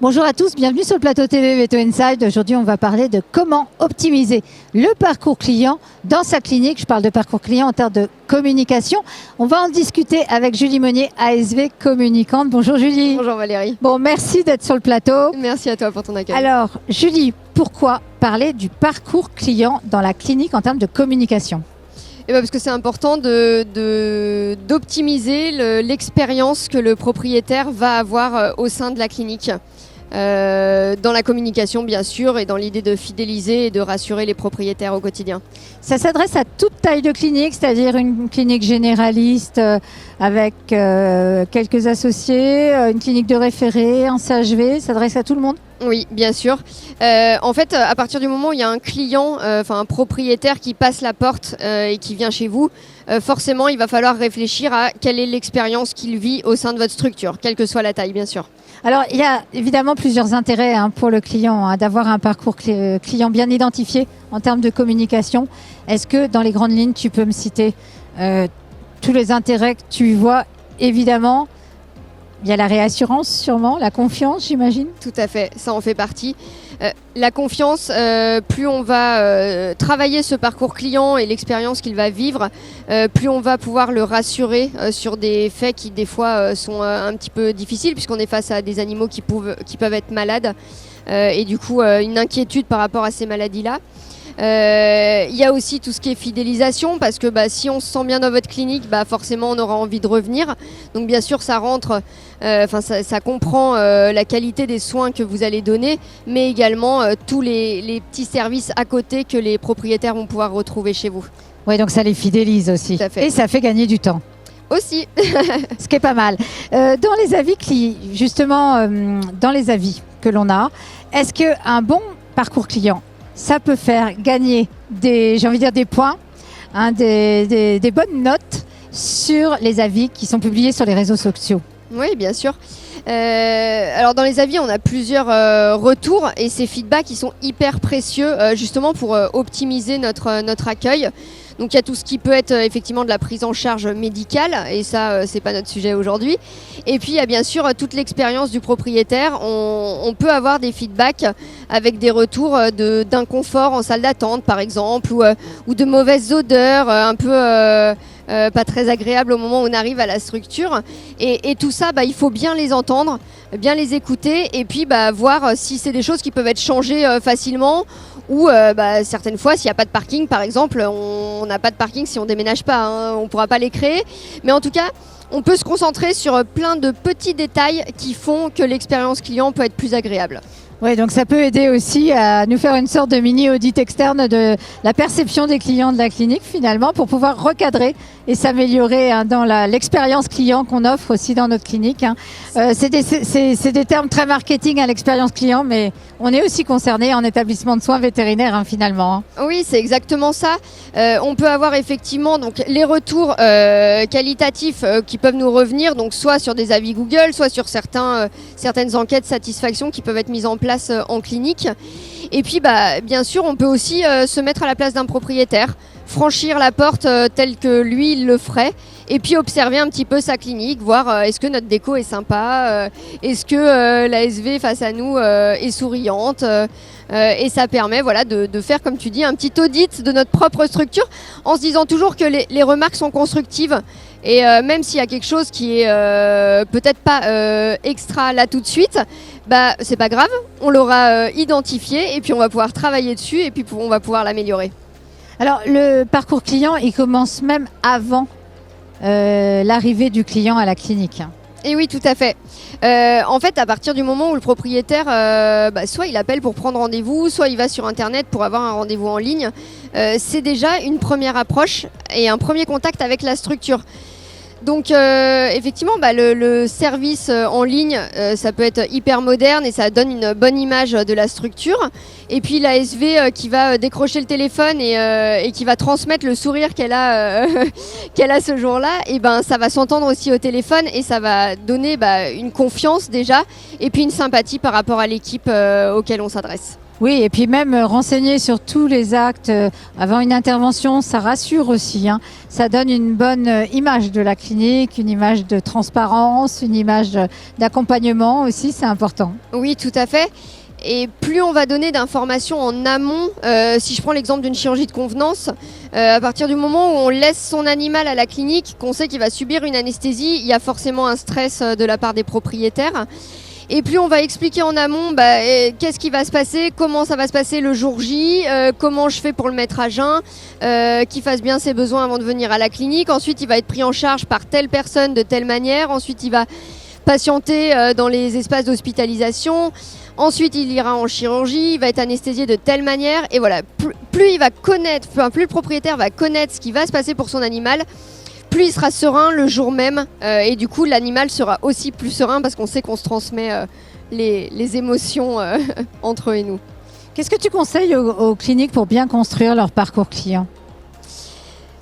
Bonjour à tous, bienvenue sur le plateau TV Veto Inside. Aujourd'hui, on va parler de comment optimiser le parcours client dans sa clinique. Je parle de parcours client en termes de communication. On va en discuter avec Julie Monnier, ASV communicante. Bonjour Julie. Bonjour Valérie. Bon, merci d'être sur le plateau. Merci à toi pour ton accueil. Alors, Julie, pourquoi parler du parcours client dans la clinique en termes de communication ? Parce que c'est important d'optimiser l'expérience que le propriétaire va avoir au sein de la clinique. Dans la communication bien sûr et dans l'idée de fidéliser et de rassurer les propriétaires au quotidien. Ça s'adresse à toute taille de clinique, c'est-à-dire une clinique généraliste avec quelques associés, une clinique de référé, un CHV, ça s'adresse à tout le monde ? Oui, bien sûr. En fait, à partir du moment où il y a un client, un propriétaire qui passe la porte et qui vient chez vous, forcément, il va falloir réfléchir à quelle est l'expérience qu'il vit au sein de votre structure, quelle que soit la taille, bien sûr. Alors, il y a évidemment plusieurs intérêts pour le client, d'avoir un parcours client bien identifié en termes de communication. Est-ce que, dans les grandes lignes, tu peux me citer tous les intérêts que tu vois ? Évidemment, il y a la réassurance sûrement, la confiance, j'imagine. Tout à fait, ça en fait partie. La confiance, plus on va travailler ce parcours client et l'expérience qu'il va vivre, plus on va pouvoir le rassurer sur des faits qui des fois sont un petit peu difficiles puisqu'on est face à des animaux qui peuvent être malades et du coup une inquiétude par rapport à ces maladies-là. Il y a aussi tout ce qui est fidélisation parce que si on se sent bien dans votre clinique, forcément on aura envie de revenir. Donc bien sûr ça rentre, ça comprend la qualité des soins que vous allez donner, mais également tous les petits services à côté que les propriétaires vont pouvoir retrouver chez vous. Oui, donc ça les fidélise aussi. Tout à fait. Et ça fait gagner du temps. Aussi. Ce qui est pas mal. Dans les avis dans les avis que l'on a, est-ce qu'un bon parcours client, ça peut faire gagner des points, des bonnes notes sur les avis qui sont publiés sur les réseaux sociaux? Oui, bien sûr. Alors dans les avis, on a plusieurs retours et ces feedbacks qui sont hyper précieux justement pour optimiser notre accueil. Donc il y a tout ce qui peut être effectivement de la prise en charge médicale et ça c'est pas notre sujet aujourd'hui. Et puis il y a bien sûr toute l'expérience du propriétaire. On peut avoir des feedbacks avec des retours d'inconfort en salle d'attente par exemple ou de mauvaises odeurs un peu pas très agréables au moment où on arrive à la structure. Et tout ça, il faut bien les entendre, bien les écouter et puis voir si c'est des choses qui peuvent être changées facilement ou certaines fois s'il n'y a pas de parking par exemple, on n'a pas de parking si on déménage pas, on ne pourra pas les créer. Mais en tout cas, on peut se concentrer sur plein de petits détails qui font que l'expérience client peut être plus agréable. Oui, donc ça peut aider aussi à nous faire une sorte de mini-audit externe de la perception des clients de la clinique finalement pour pouvoir recadrer et s'améliorer dans l'expérience client qu'on offre aussi dans notre clinique. C'est des termes très marketing à l'expérience client, mais on est aussi concerné en établissement de soins vétérinaires finalement. Oui, c'est exactement ça. On peut avoir effectivement donc, les retours qualitatifs qui peuvent nous revenir, donc soit sur des avis Google, soit sur certaines enquêtes satisfaction qui peuvent être mises en place en clinique. Et puis bien sûr on peut aussi se mettre à la place d'un propriétaire, franchir la porte telle que lui il le ferait et puis observer un petit peu sa clinique, voir est-ce que notre déco est sympa, est-ce que l'ASV face à nous est souriante et ça permet de faire comme tu dis un petit audit de notre propre structure en se disant toujours que les remarques sont constructives. Et même s'il y a quelque chose qui est peut-être pas extra là tout de suite, c'est pas grave, on l'aura identifié et puis on va pouvoir travailler dessus et puis on va pouvoir l'améliorer. Alors le parcours client, il commence même avant l'arrivée du client à la clinique. Et oui, tout à fait. En fait, à partir du moment où le propriétaire, soit il appelle pour prendre rendez-vous, soit il va sur Internet pour avoir un rendez-vous en ligne, c'est déjà une première approche et un premier contact avec la structure. Donc effectivement, le service en ligne, ça peut être hyper moderne et ça donne une bonne image de la structure. Et puis l'ASV qui va décrocher le téléphone et qui va transmettre le sourire qu'elle a, qu'elle a ce jour-là, et ça va s'entendre aussi au téléphone et ça va donner une confiance déjà et puis une sympathie par rapport à l'équipe auquel on s'adresse. Oui, et puis même renseigner sur tous les actes avant une intervention, ça rassure aussi, hein. Ça donne une bonne image de la clinique, une image de transparence, une image d'accompagnement aussi, c'est important. Oui, tout à fait. Et plus on va donner d'informations en amont, si je prends l'exemple d'une chirurgie de convenance, à partir du moment où on laisse son animal à la clinique, qu'on sait qu'il va subir une anesthésie, il y a forcément un stress de la part des propriétaires. Et plus on va expliquer en amont qu'est-ce qui va se passer, comment ça va se passer le jour J, comment je fais pour le mettre à jeun, qu'il fasse bien ses besoins avant de venir à la clinique. Ensuite, il va être pris en charge par telle personne de telle manière. Ensuite, il va patienter dans les espaces d'hospitalisation. Ensuite, il ira en chirurgie, il va être anesthésié de telle manière. Et voilà, plus il va connaître, plus le propriétaire va connaître ce qui va se passer pour son animal, plus il sera serein le jour même. Et du coup, l'animal sera aussi plus serein parce qu'on sait qu'on se transmet les émotions entre eux et nous. Qu'est-ce que tu conseilles aux cliniques pour bien construire leur parcours client ?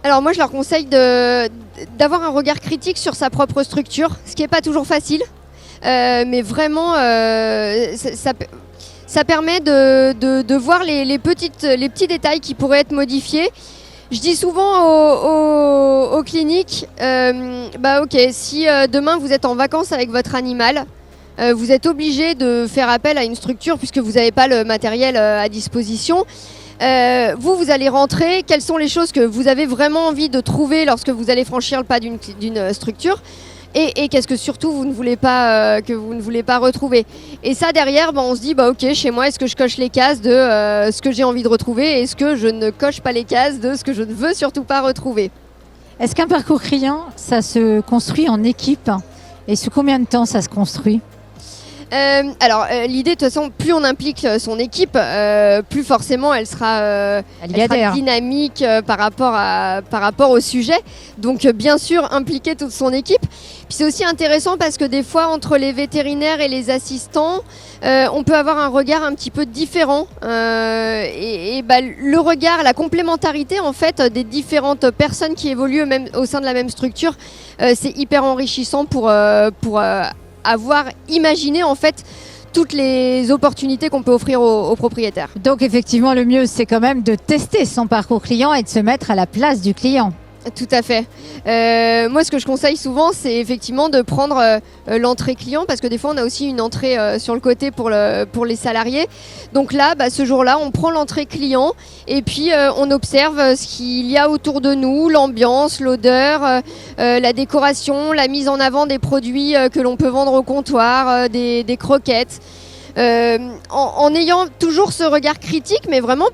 Alors moi, je leur conseille d'avoir un regard critique sur sa propre structure, ce qui n'est pas toujours facile. Mais vraiment, ça permet de voir les petits détails qui pourraient être modifiés. Je dis souvent aux cliniques, ok, si demain vous êtes en vacances avec votre animal, vous êtes obligé de faire appel à une structure puisque vous n'avez pas le matériel à disposition. Vous allez rentrer, quelles sont les choses que vous avez vraiment envie de trouver lorsque vous allez franchir le pas d'une structure ? Et qu'est-ce que surtout vous ne voulez pas retrouver. Et ça derrière, on se dit ok, chez moi, est-ce que je coche les cases de ce que j'ai envie de retrouver, et est-ce que je ne coche pas les cases de ce que je ne veux surtout pas retrouver. Est-ce qu'un parcours client, ça se construit en équipe ? Et sous combien de temps ça se construit ? L'idée, de toute façon, plus on implique son équipe, plus forcément elle sera dynamique par rapport au sujet. Donc bien sûr, impliquer toute son équipe. Puis c'est aussi intéressant parce que des fois, entre les vétérinaires et les assistants, on peut avoir un regard un petit peu différent. Le regard, la complémentarité en fait des différentes personnes qui évoluent même au sein de la même structure, c'est hyper enrichissant pour avoir imaginé en fait toutes les opportunités qu'on peut offrir aux propriétaires. Donc effectivement, le mieux, c'est quand même de tester son parcours client et de se mettre à la place du client. Tout à fait. Moi, ce que je conseille souvent, c'est effectivement de prendre l'entrée client, parce que des fois, on a aussi une entrée sur le côté pour les salariés. Donc là, ce jour-là, on prend l'entrée client et puis on observe ce qu'il y a autour de nous, l'ambiance, l'odeur, la décoration, la mise en avant des produits que l'on peut vendre au comptoir, des croquettes. En ayant toujours ce regard critique, mais vraiment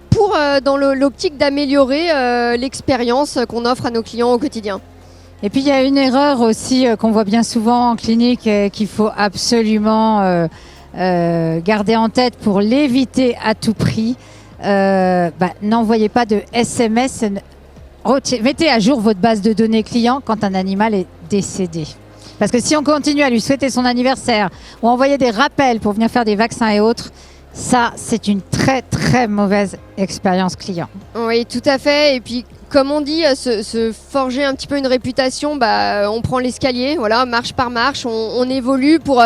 dans l'optique d'améliorer l'expérience qu'on offre à nos clients au quotidien. Et puis il y a une erreur aussi qu'on voit bien souvent en clinique qu'il faut absolument garder en tête pour l'éviter à tout prix. N'envoyez pas de SMS, mettez à jour votre base de données client quand un animal est décédé. Parce que si on continue à lui souhaiter son anniversaire ou envoyer des rappels pour venir faire des vaccins et autres, ça, c'est une très, très mauvaise expérience client. Oui, tout à fait. Et puis, comme on dit, se forger un petit peu une réputation, on prend l'escalier, voilà, marche par marche, on évolue pour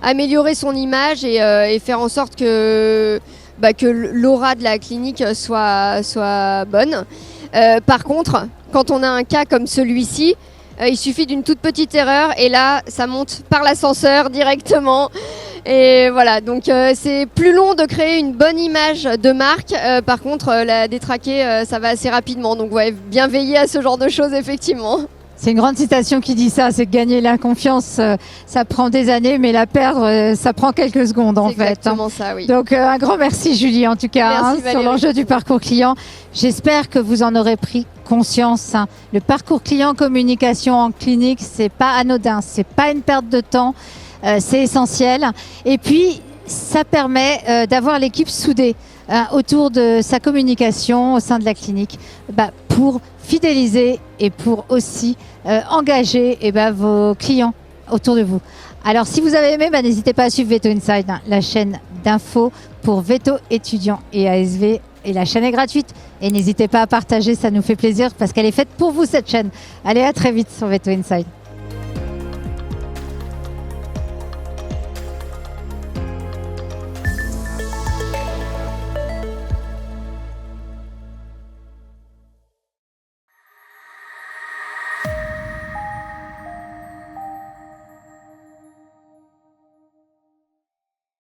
améliorer son image et faire en sorte que l'aura de la clinique soit bonne. Par contre, quand on a un cas comme celui-ci, il suffit d'une toute petite erreur et là, ça monte par l'ascenseur directement. Et voilà, donc c'est plus long de créer une bonne image de marque. Par contre, la détraquer, ça va assez rapidement. Donc ouais, bien veiller à ce genre de choses, effectivement. C'est une grande citation qui dit ça, c'est que gagner la confiance, ça prend des années, mais la perdre, ça prend quelques secondes en fait. C'est exactement ça, oui. Donc un grand merci Julie en tout cas sur l'enjeu du parcours client. J'espère que vous en aurez pris conscience. Le parcours client communication en clinique, c'est pas anodin, c'est pas une perte de temps, c'est essentiel. Et puis ça permet d'avoir l'équipe soudée autour de sa communication au sein de la clinique pour fidéliser et pour aussi engager vos clients autour de vous. Alors si vous avez aimé, n'hésitez pas à suivre Veto Inside, la chaîne d'infos pour veto étudiants et ASV, et la chaîne est gratuite. Et n'hésitez pas à partager, ça nous fait plaisir parce qu'elle est faite pour vous cette chaîne. Allez, à très vite sur Veto Inside.